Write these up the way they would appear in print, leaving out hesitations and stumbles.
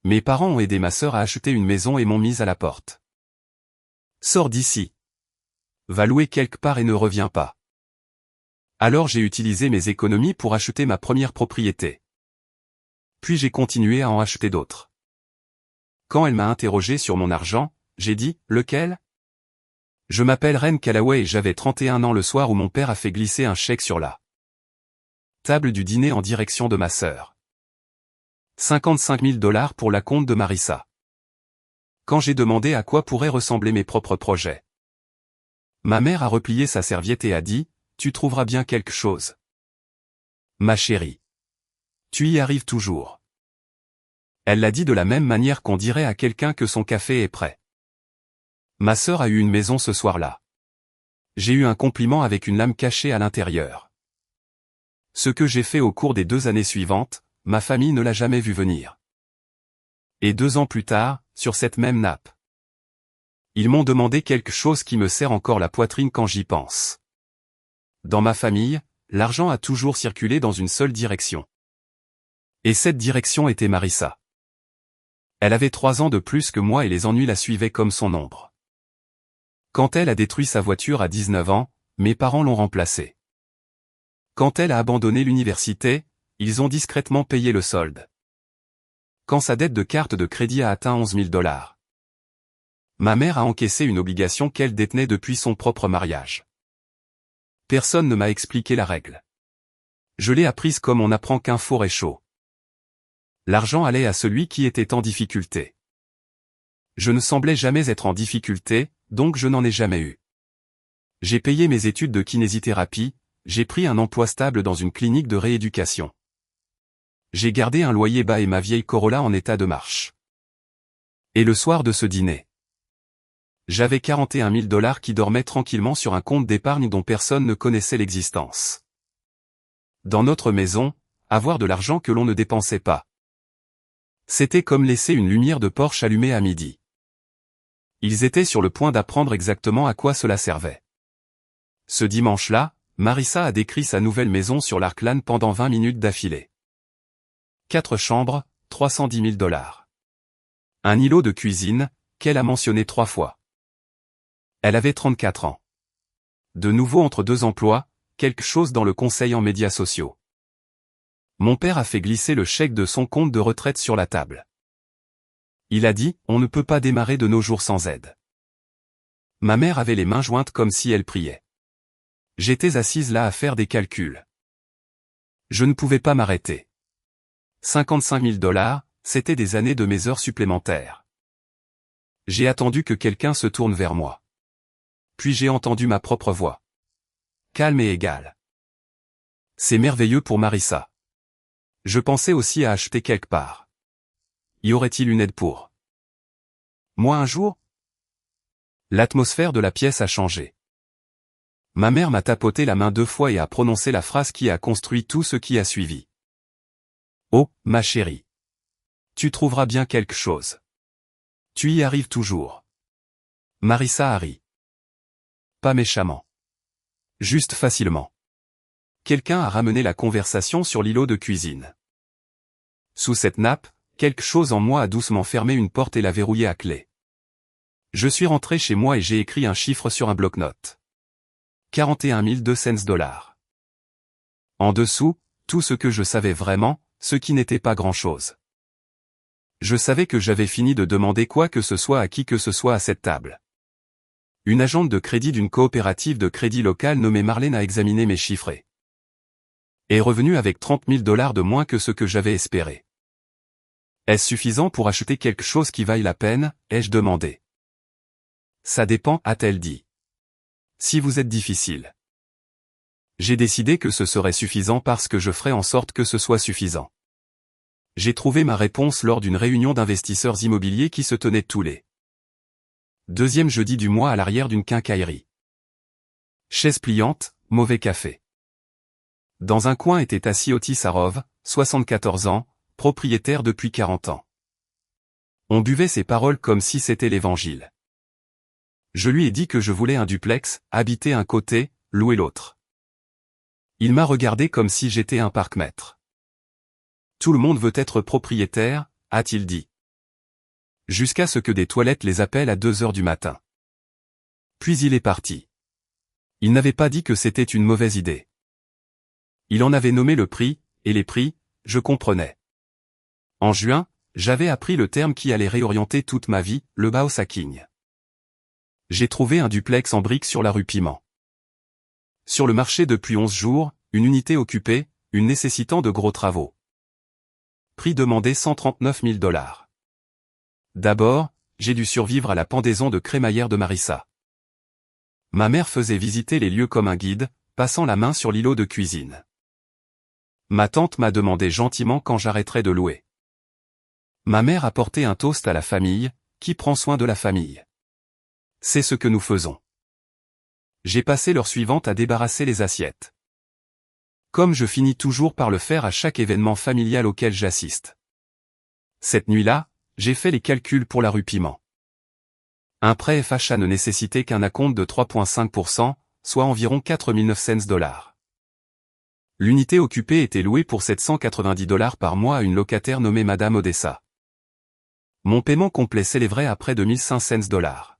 Mes parents ont aidé ma sœur à acheter une maison et m'ont mise à la porte. Sors d'ici. Va louer quelque part et ne reviens pas. Alors j'ai utilisé mes économies pour acheter ma première propriété. Puis j'ai continué à en acheter d'autres. Quand elle m'a interrogé sur mon argent, j'ai dit, lequel? Je m'appelle Ren Callaway et j'avais 31 ans le soir où mon père a fait glisser un chèque sur la table du dîner en direction de ma sœur. 55 000 $ pour la compte de Marissa. Quand j'ai demandé à quoi pourraient ressembler mes propres projets, ma mère a replié sa serviette et a dit, tu trouveras bien quelque chose. Ma chérie. Tu y arrives toujours. Elle l'a dit de la même manière qu'on dirait à quelqu'un que son café est prêt. Ma sœur a eu une maison ce soir-là. J'ai eu un compliment avec une lame cachée à l'intérieur. Ce que j'ai fait au cours des 2 années suivantes, ma famille ne l'a jamais vu venir. Et 2 ans plus tard, sur cette même nappe, ils m'ont demandé quelque chose qui me serre encore la poitrine quand j'y pense. Dans ma famille, l'argent a toujours circulé dans une seule direction. Et cette direction était Marissa. Elle avait 3 ans de plus que moi et les ennuis la suivaient comme son ombre. Quand elle a détruit sa voiture à 19 ans, mes parents l'ont remplacée. Quand elle a abandonné l'université, ils ont discrètement payé le solde. Quand sa dette de carte de crédit a atteint 11 000 $, ma mère a encaissé une obligation qu'elle détenait depuis son propre mariage. Personne ne m'a expliqué la règle. Je l'ai apprise comme on apprend qu'un four est chaud. L'argent allait à celui qui était en difficulté. Je ne semblais jamais être en difficulté, donc je n'en ai jamais eu. J'ai payé mes études de kinésithérapie, j'ai pris un emploi stable dans une clinique de rééducation. J'ai gardé un loyer bas et ma vieille Corolla en état de marche. Et le soir de ce dîner, j'avais 41 000 $ qui dormaient tranquillement sur un compte d'épargne dont personne ne connaissait l'existence. Dans notre maison, avoir de l'argent que l'on ne dépensait pas, c'était comme laisser une lumière de Porsche allumée à midi. Ils étaient sur le point d'apprendre exactement à quoi cela servait. Ce dimanche-là, Marissa a décrit sa nouvelle maison sur l'Arkland pendant 20 minutes d'affilée. 4 chambres, 310 000 $. Un îlot de cuisine, qu'elle a mentionné 3 fois. Elle avait 34 ans. De nouveau entre 2 emplois, quelque chose dans le conseil en médias sociaux. Mon père a fait glisser le chèque de son compte de retraite sur la table. Il a dit, on ne peut pas démarrer de nos jours sans aide. Ma mère avait les mains jointes comme si elle priait. J'étais assise là à faire des calculs. Je ne pouvais pas m'arrêter. 55 000 $, c'était des années de mes heures supplémentaires. J'ai attendu que quelqu'un se tourne vers moi. Puis j'ai entendu ma propre voix. Calme et égale. C'est merveilleux pour Marissa. Je pensais aussi à acheter quelque part. Y aurait-il une aide pour moi un jour? L'atmosphère de la pièce a changé. Ma mère m'a tapoté la main 2 fois et a prononcé la phrase qui a construit tout ce qui a suivi. Oh, ma chérie. Tu trouveras bien quelque chose. Tu y arrives toujours. Marissa a ri. Pas méchamment. Juste facilement. Quelqu'un a ramené la conversation sur l'îlot de cuisine. Sous cette nappe, quelque chose en moi a doucement fermé une porte et l'a verrouillée à clé. Je suis rentré chez moi et j'ai écrit un chiffre sur un bloc-notes. 41 200 $. En dessous, tout ce que je savais vraiment, ce qui n'était pas grand-chose. Je savais que j'avais fini de demander quoi que ce soit à qui que ce soit à cette table. Une agente de crédit d'une coopérative de crédit locale nommée Marlène a examiné mes chiffres et est revenue avec 30 000 $ de moins que ce que j'avais espéré. Est-ce suffisant pour acheter quelque chose qui vaille la peine, ai-je demandé. Ça dépend, a-t-elle dit. Si vous êtes difficile. J'ai décidé que ce serait suffisant parce que je ferai en sorte que ce soit suffisant. J'ai trouvé ma réponse lors d'une réunion d'investisseurs immobiliers qui se tenait tous les 2e jeudi du mois à l'arrière d'une quincaillerie. Chaise pliante, mauvais café. Dans un coin était assis Otis Sarov, 74 ans, propriétaire depuis 40 ans. On buvait ses paroles comme si c'était l'évangile. Je lui ai dit que je voulais un duplex, habiter un côté, louer l'autre. Il m'a regardé comme si j'étais un parc-maître. Tout le monde veut être propriétaire, a-t-il dit. Jusqu'à ce que des toilettes les appellent à 2 heures du matin. Puis il est parti. Il n'avait pas dit que c'était une mauvaise idée. Il en avait nommé le prix, et les prix, je comprenais. En juin, j'avais appris le terme qui allait réorienter toute ma vie, le baosacking. J'ai trouvé un duplex en briques sur la rue Piment. Sur le marché depuis 11 jours, une unité occupée, une nécessitant de gros travaux. Prix demandé 139 000 $. D'abord, j'ai dû survivre à la pendaison de crémaillère de Marissa. Ma mère faisait visiter les lieux comme un guide, passant la main sur l'îlot de cuisine. Ma tante m'a demandé gentiment quand j'arrêterais de louer. Ma mère a porté un toast à la famille, qui prend soin de la famille. C'est ce que nous faisons. J'ai passé l'heure suivante à débarrasser les assiettes. Comme je finis toujours par le faire à chaque événement familial auquel j'assiste. Cette nuit-là, j'ai fait les calculs pour la rue Piment. Un prêt FHA ne nécessitait qu'un acompte de 3,5%, soit environ 4 900 $. L'unité occupée était louée pour 790 $ par mois à une locataire nommée Madame Odessa. Mon paiement complet s'élèverait à près de 1500 $.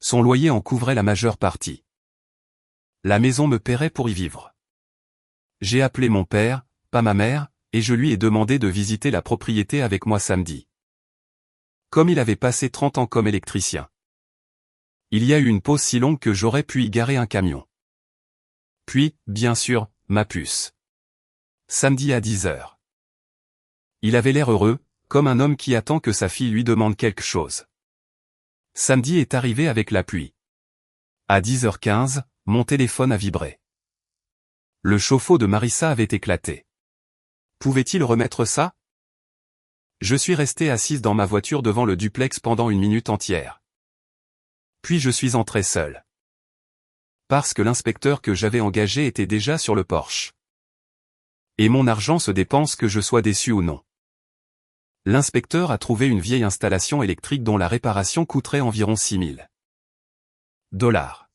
Son loyer en couvrait la majeure partie. La maison me paierait pour y vivre. J'ai appelé mon père, pas ma mère, et je lui ai demandé de visiter la propriété avec moi samedi. Comme il avait passé 30 ans comme électricien. Il y a eu une pause si longue que j'aurais pu y garer un camion. Puis, bien sûr, ma puce. Samedi à 10 heures. Il avait l'air heureux, comme un homme qui attend que sa fille lui demande quelque chose. Samedi est arrivé avec la pluie. À 10h15, mon téléphone a vibré. Le chauffe-eau de Marissa avait éclaté. Pouvait-il remettre ça? Je suis resté assise dans ma voiture devant le duplex pendant une minute entière. Puis je suis entré seul. Parce que l'inspecteur que j'avais engagé était déjà sur le porche. Et mon argent se dépense que je sois déçu ou non. L'inspecteur a trouvé une vieille installation électrique dont la réparation coûterait environ 6 000 $.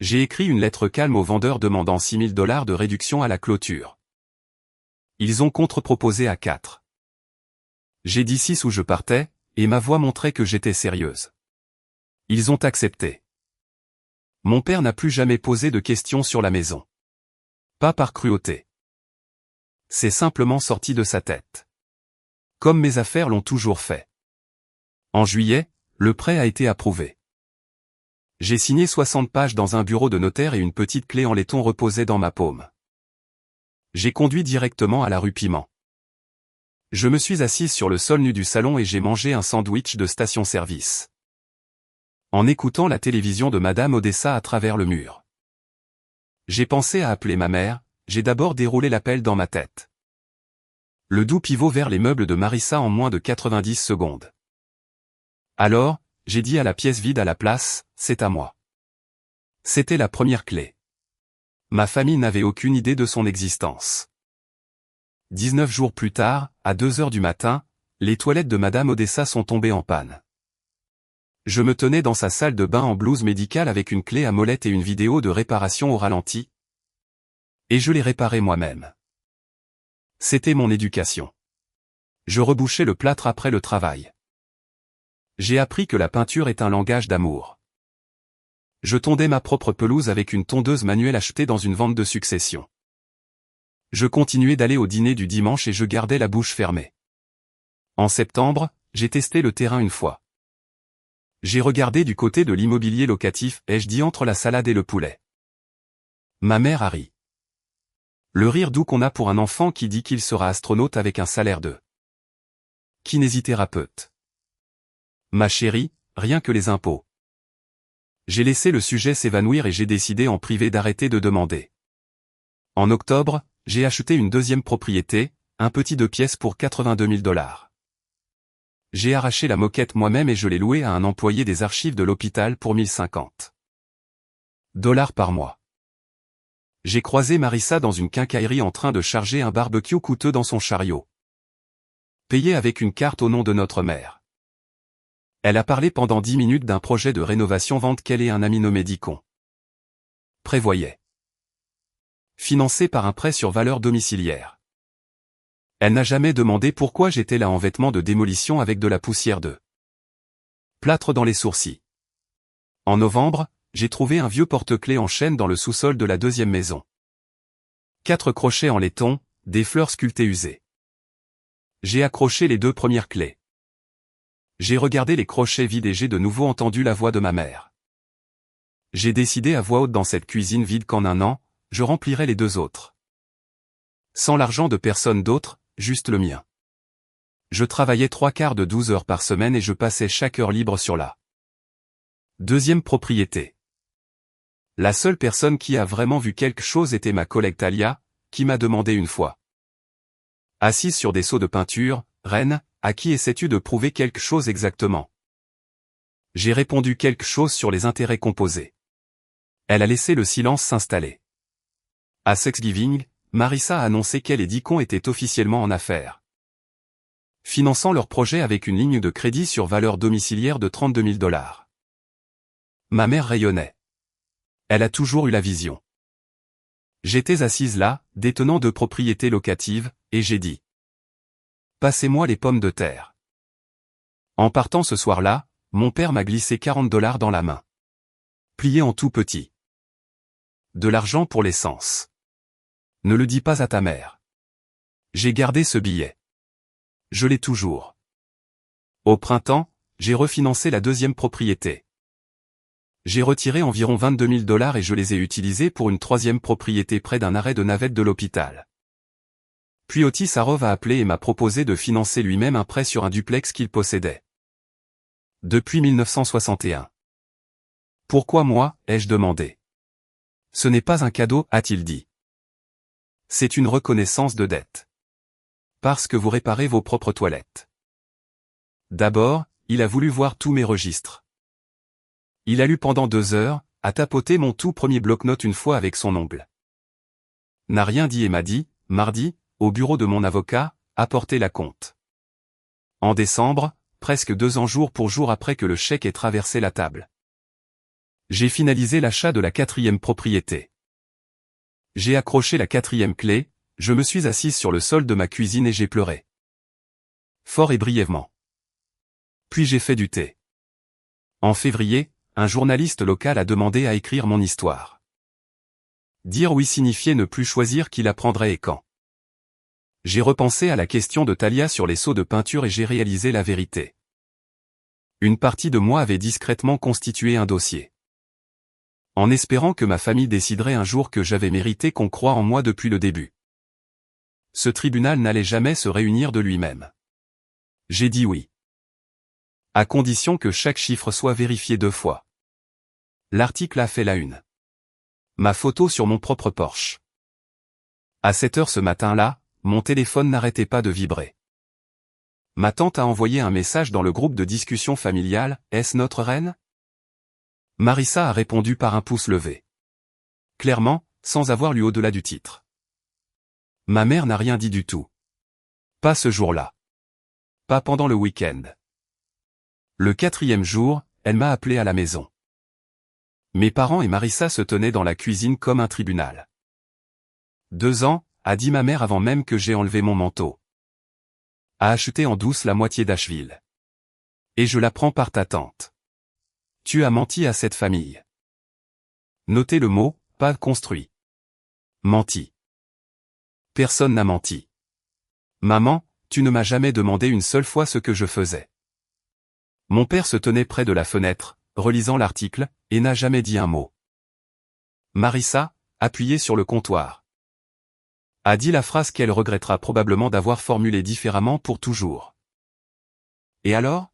J'ai écrit une lettre calme au vendeur demandant 6 000 $ de réduction à la clôture. Ils ont contre-proposé à 4. J'ai dit 6 où je partais, et ma voix montrait que j'étais sérieuse. Ils ont accepté. Mon père n'a plus jamais posé de questions sur la maison. Pas par cruauté. C'est simplement sorti de sa tête. Comme mes affaires l'ont toujours fait. En juillet, le prêt a été approuvé. J'ai signé 60 pages dans un bureau de notaire et une petite clé en laiton reposait dans ma paume. J'ai conduit directement à la rue Piment. Je me suis assise sur le sol nu du salon et j'ai mangé un sandwich de station-service. En écoutant la télévision de Madame Odessa à travers le mur. J'ai pensé à appeler ma mère, j'ai d'abord déroulé l'appel dans ma tête. Le doux pivot vers les meubles de Marissa en moins de 90 secondes. Alors, j'ai dit à la pièce vide à la place, c'est à moi. C'était la première clé. Ma famille n'avait aucune idée de son existence. 19 jours plus tard, à 2 heures du matin, les toilettes de Madame Odessa sont tombées en panne. Je me tenais dans sa salle de bain en blouse médicale avec une clé à molette et une vidéo de réparation au ralenti. Et je l'ai réparée moi-même. C'était mon éducation. Je rebouchais le plâtre après le travail. J'ai appris que la peinture est un langage d'amour. Je tondais ma propre pelouse avec une tondeuse manuelle achetée dans une vente de succession. Je continuais d'aller au dîner du dimanche et je gardais la bouche fermée. En septembre, j'ai testé le terrain une fois. J'ai regardé du côté de l'immobilier locatif, ai-je dit entre la salade et le poulet. Ma mère a ri. Le rire doux qu'on a pour un enfant qui dit qu'il sera astronaute avec un salaire de kinésithérapeute. Ma chérie, rien que les impôts. J'ai laissé le sujet s'évanouir et j'ai décidé en privé d'arrêter de demander. En octobre, j'ai acheté une deuxième propriété, un petit 2 pièces pour 82 000 $. J'ai arraché la moquette moi-même et je l'ai louée à un employé des archives de l'hôpital pour 1050 $ par mois. J'ai croisé Marissa dans une quincaillerie en train de charger un barbecue coûteux dans son chariot. Payé avec une carte au nom de notre mère. Elle a parlé pendant 10 minutes d'un projet de rénovation-vente qu'elle et un ami nommé Dicon prévoyaient. Financé par un prêt sur valeur domiciliaire. Elle n'a jamais demandé pourquoi j'étais là en vêtements de démolition avec de la poussière de plâtre dans les sourcils. En novembre, j'ai trouvé un vieux porte-clés en chêne dans le sous-sol de la deuxième maison. 4 crochets en laiton, des fleurs sculptées usées. J'ai accroché les 2 premières clés. J'ai regardé les crochets vides et j'ai de nouveau entendu la voix de ma mère. J'ai décidé à voix haute dans cette cuisine vide qu'en un an, je remplirai les 2 autres. Sans l'argent de personne d'autre, juste le mien. Je travaillais 3/4 de 12 heures par semaine et je passais chaque heure libre sur la deuxième propriété. La seule personne qui a vraiment vu quelque chose était ma collègue Talia, qui m'a demandé une fois. Assise sur des seaux de peinture, Reine, à qui essaies-tu de prouver quelque chose exactement? J'ai répondu quelque chose sur les intérêts composés. Elle a laissé le silence s'installer. À Thanksgiving, Marissa a annoncé qu'elle et Deacon étaient officiellement en affaires, finançant leur projet avec une ligne de crédit sur valeur domiciliaire de 32 000 $. Ma mère rayonnait. Elle a toujours eu la vision. J'étais assise là, détenant 2 propriétés locatives, et j'ai dit: passez-moi les pommes de terre. En partant ce soir-là, mon père m'a glissé 40 $ dans la main. Plié en tout petit. De l'argent pour l'essence. Ne le dis pas à ta mère. J'ai gardé ce billet. Je l'ai toujours. Au printemps, j'ai refinancé la deuxième propriété. J'ai retiré environ 22 000 $ et je les ai utilisés pour une 3e propriété près d'un arrêt de navette de l'hôpital. Puis Otis Arov a appelé et m'a proposé de financer lui-même un prêt sur un duplex qu'il possédait. Depuis 1961. Pourquoi moi, ai-je demandé. Ce n'est pas un cadeau, a-t-il dit. C'est une reconnaissance de dette. Parce que vous réparez vos propres toilettes. D'abord, il a voulu voir tous mes registres. Il a lu pendant 2 heures, a tapoté mon tout premier bloc-notes une fois avec son ongle. N'a rien dit et m'a dit, mardi, au bureau de mon avocat, apportez la compte. En décembre, presque 2 ans jour pour jour après que le chèque ait traversé la table. J'ai finalisé l'achat de la 4e propriété. J'ai accroché la 4e clé, je me suis assise sur le sol de ma cuisine et j'ai pleuré. Fort et brièvement. Puis j'ai fait du thé. En février, un journaliste local a demandé à écrire mon histoire. Dire oui signifiait ne plus choisir qui la prendrait et quand. J'ai repensé à la question de Talia sur les seaux de peinture et j'ai réalisé la vérité. Une partie de moi avait discrètement constitué un dossier. En espérant que ma famille déciderait un jour que j'avais mérité qu'on croie en moi depuis le début. Ce tribunal n'allait jamais se réunir de lui-même. J'ai dit oui. À condition que chaque chiffre soit vérifié 2 fois. L'article a fait la une. Ma photo sur mon propre Porsche. À 7 heures ce matin-là, mon téléphone n'arrêtait pas de vibrer. Ma tante a envoyé un message dans le groupe de discussion familiale, « Est-ce notre reine ?» Marissa a répondu par un pouce levé. Clairement, sans avoir lu au-delà du titre. Ma mère n'a rien dit du tout. Pas ce jour-là. Pas pendant le week-end. Le 4e jour, elle m'a appelé à la maison. Mes parents et Marissa se tenaient dans la cuisine comme un tribunal. 2 ans, a dit ma mère avant même que j'ai enlevé mon manteau. A acheté en douce la moitié d'Asheville. Et je l'apprends par ta tante. Tu as menti à cette famille. Notez le mot, pas construit. Menti. Personne n'a menti. Maman, tu ne m'as jamais demandé une seule fois ce que je faisais. Mon père se tenait près de la fenêtre, relisant l'article, et n'a jamais dit un mot. Marissa, appuyée sur le comptoir, a dit la phrase qu'elle regrettera probablement d'avoir formulée différemment pour toujours. Et alors?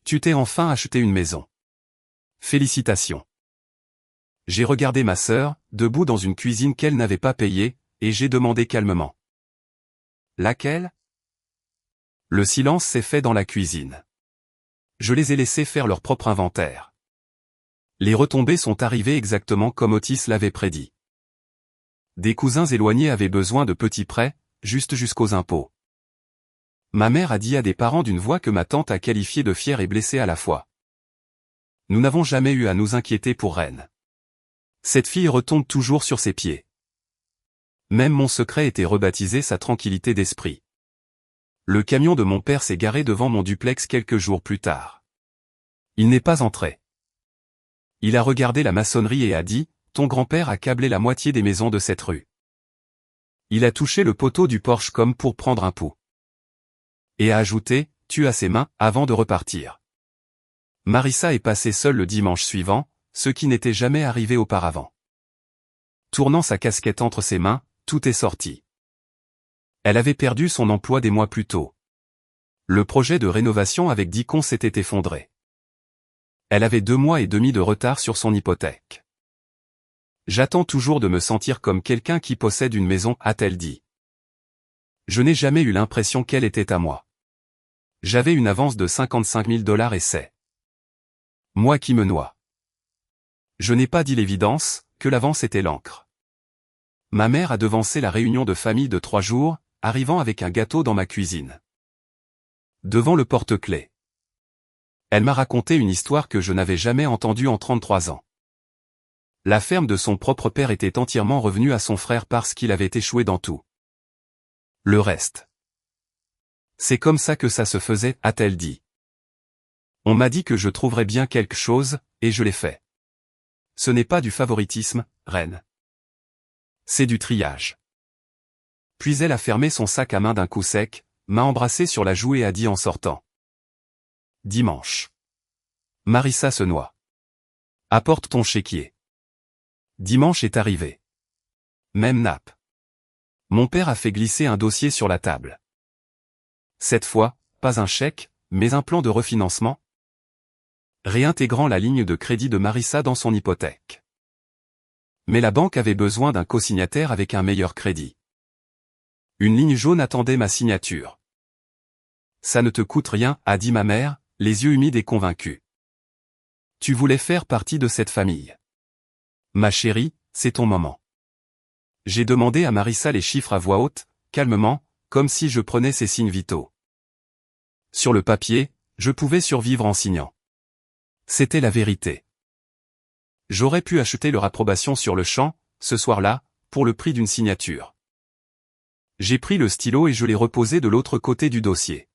Tu t'es enfin acheté une maison. Félicitations. J'ai regardé ma sœur, debout dans une cuisine qu'elle n'avait pas payée, et j'ai demandé calmement. Laquelle? Le silence s'est fait dans la cuisine. Je les ai laissés faire leur propre inventaire. Les retombées sont arrivées exactement comme Otis l'avait prédit. Des cousins éloignés avaient besoin de petits prêts, juste jusqu'aux impôts. Ma mère a dit à des parents d'une voix que ma tante a qualifiée de fière et blessée à la fois. Nous n'avons jamais eu à nous inquiéter pour Reine. Cette fille retombe toujours sur ses pieds. Même mon secret était rebaptisé sa tranquillité d'esprit. Le camion de mon père s'est garé devant mon duplex quelques jours plus tard. Il n'est pas entré. Il a regardé la maçonnerie et a dit, « Ton grand-père a câblé la moitié des maisons de cette rue. » Il a touché le poteau du Porsche comme pour prendre un pouls. Et a ajouté, « Tu as ses mains » avant de repartir. Marissa est passée seule le dimanche suivant, ce qui n'était jamais arrivé auparavant. Tournant sa casquette entre ses mains, tout est sorti. Elle avait perdu son emploi des mois plus tôt. Le projet de rénovation avec Dicon s'était effondré. Elle avait 2 mois et demi de retard sur son hypothèque. J'attends toujours de me sentir comme quelqu'un qui possède une maison, a-t-elle dit. Je n'ai jamais eu l'impression qu'elle était à moi. J'avais une avance de 55 000 $ et c'est moi qui me noie. Je n'ai pas dit l'évidence, que l'avance était l'encre. Ma mère a devancé la réunion de famille de 3 jours, arrivant avec un gâteau dans ma cuisine. Devant le porte-clés. Elle m'a raconté une histoire que je n'avais jamais entendue en 33 ans. La ferme de son propre père était entièrement revenue à son frère parce qu'il avait échoué dans tout. Le reste. C'est comme ça que ça se faisait, a-t-elle dit. On m'a dit que je trouverais bien quelque chose, et je l'ai fait. Ce n'est pas du favoritisme, reine. C'est du triage. Puis elle a fermé son sac à main d'un coup sec, m'a embrassé sur la joue et a dit en sortant. Dimanche. Marissa se noie. Apporte ton chéquier. Dimanche est arrivé. Même nappe. Mon père a fait glisser un dossier sur la table. Cette fois, pas un chèque, mais un plan de refinancement. Réintégrant la ligne de crédit de Marissa dans son hypothèque. Mais la banque avait besoin d'un co-signataire avec un meilleur crédit. Une ligne jaune attendait ma signature. Ça ne te coûte rien, a dit ma mère, les yeux humides et convaincus. Tu voulais faire partie de cette famille. Ma chérie, c'est ton moment. J'ai demandé à Marissa les chiffres à voix haute, calmement, comme si je prenais ses signes vitaux. Sur le papier, je pouvais survivre en signant. C'était la vérité. J'aurais pu acheter leur approbation sur le champ, ce soir-là, pour le prix d'une signature. J'ai pris le stylo et je l'ai reposé de l'autre côté du dossier.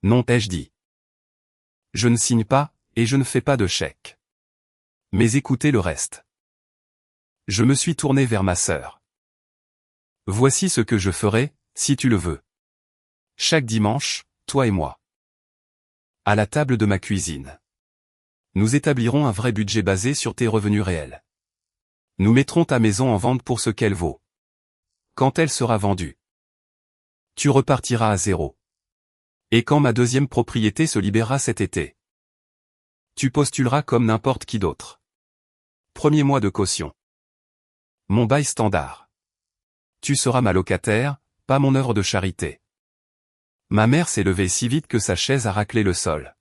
Non, ai-je dit. Je ne signe pas, et je ne fais pas de chèque. Mais écoutez le reste. Je me suis tourné vers ma sœur. Voici ce que je ferai, si tu le veux. Chaque dimanche, toi et moi. À la table de ma cuisine. Nous établirons un vrai budget basé sur tes revenus réels. Nous mettrons ta maison en vente pour ce qu'elle vaut. Quand elle sera vendue, tu repartiras à zéro. Et quand ma deuxième propriété se libérera cet été, tu postuleras comme n'importe qui d'autre. Premier mois de caution. Mon bail standard. Tu seras ma locataire, pas mon œuvre de charité. Ma mère s'est levée si vite que sa chaise a raclé le sol.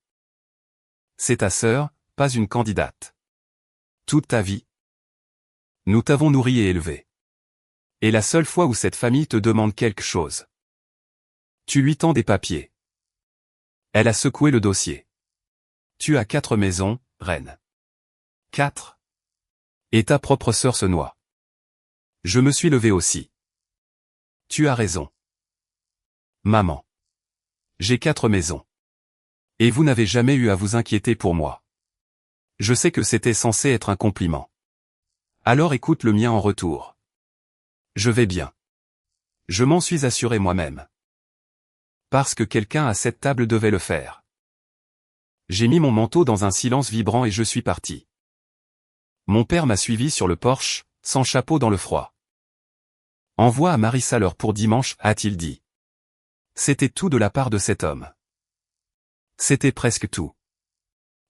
C'est ta sœur, pas une candidate. Toute ta vie. Nous t'avons nourri et élevé. Et la seule fois où cette famille te demande quelque chose, tu lui tends des papiers. Elle a secoué le dossier. Tu as 4 maisons, reine. 4. Et ta propre sœur se noie. Je me suis levé aussi. Tu as raison. Maman. J'ai 4 maisons. Et vous n'avez jamais eu à vous inquiéter pour moi. Je sais que c'était censé être un compliment. Alors écoute le mien en retour. Je vais bien. Je m'en suis assuré moi-même. Parce que quelqu'un à cette table devait le faire. J'ai mis mon manteau dans un silence vibrant et je suis parti. Mon père m'a suivi sur le porche, sans chapeau dans le froid. Envoie à Marissa l'heure pour dimanche, a-t-il dit. C'était tout de la part de cet homme. C'était presque tout.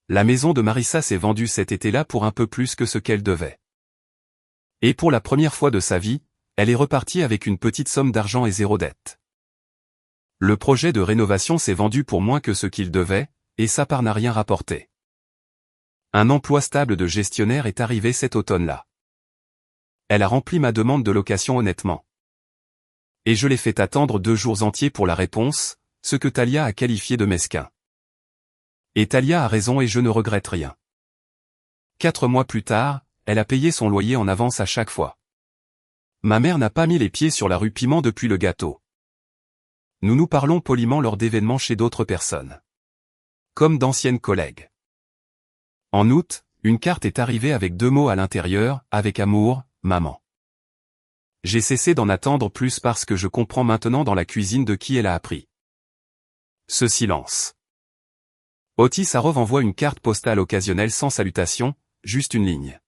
La maison de Marissa s'est vendue cet été-là pour un peu plus que ce qu'elle devait. Et pour la première fois de sa vie, elle est repartie avec une petite somme d'argent et 0 dette. Le projet de rénovation s'est vendu pour moins que ce qu'il devait, et sa part n'a rien rapporté. Un emploi stable de gestionnaire est arrivé cet automne-là. Elle a rempli ma demande de location honnêtement. Et je l'ai fait attendre 2 jours entiers pour la réponse, ce que Talia a qualifié de mesquin. Et Talia a raison et je ne regrette rien. 4 mois plus tard, elle a payé son loyer en avance à chaque fois. Ma mère n'a pas mis les pieds sur la rue Piment depuis le gâteau. Nous nous parlons poliment lors d'événements chez d'autres personnes. Comme d'anciennes collègues. En août, une carte est arrivée avec 2 mots à l'intérieur, avec amour, maman. J'ai cessé d'en attendre plus parce que je comprends maintenant dans la cuisine de qui elle a appris. Ce silence. Otis Arov envoie une carte postale occasionnelle sans salutation, juste une ligne.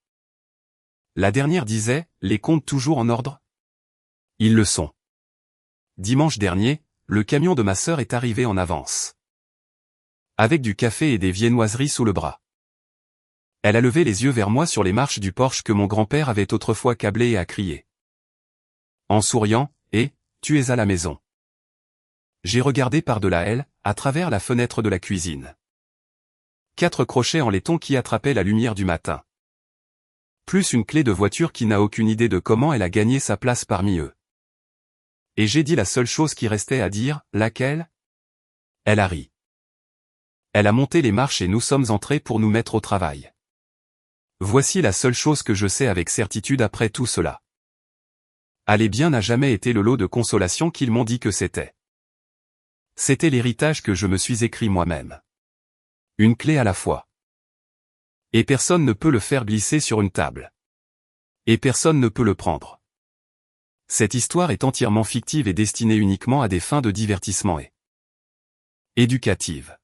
La dernière disait, les comptes toujours en ordre? Ils le sont. Dimanche dernier, le camion de ma sœur est arrivé en avance. Avec du café et des viennoiseries sous le bras. Elle a levé les yeux vers moi sur les marches du Porsche que mon grand-père avait autrefois câblé et a crié. En souriant, tu es à la maison. J'ai regardé par-delà elle, à travers la fenêtre de la cuisine. 4 crochets en laiton qui attrapaient la lumière du matin. Plus une clé de voiture qui n'a aucune idée de comment elle a gagné sa place parmi eux. Et j'ai dit la seule chose qui restait à dire, laquelle? Elle a ri. Elle a monté les marches et nous sommes entrés pour nous mettre au travail. Voici la seule chose que je sais avec certitude après tout cela. Aller bien n'a jamais été le lot de consolation qu'ils m'ont dit que c'était. C'était l'héritage que je me suis écrit moi-même. Une clé à la fois. Et personne ne peut le faire glisser sur une table. Et personne ne peut le prendre. Cette histoire est entièrement fictive et destinée uniquement à des fins de divertissement et éducative.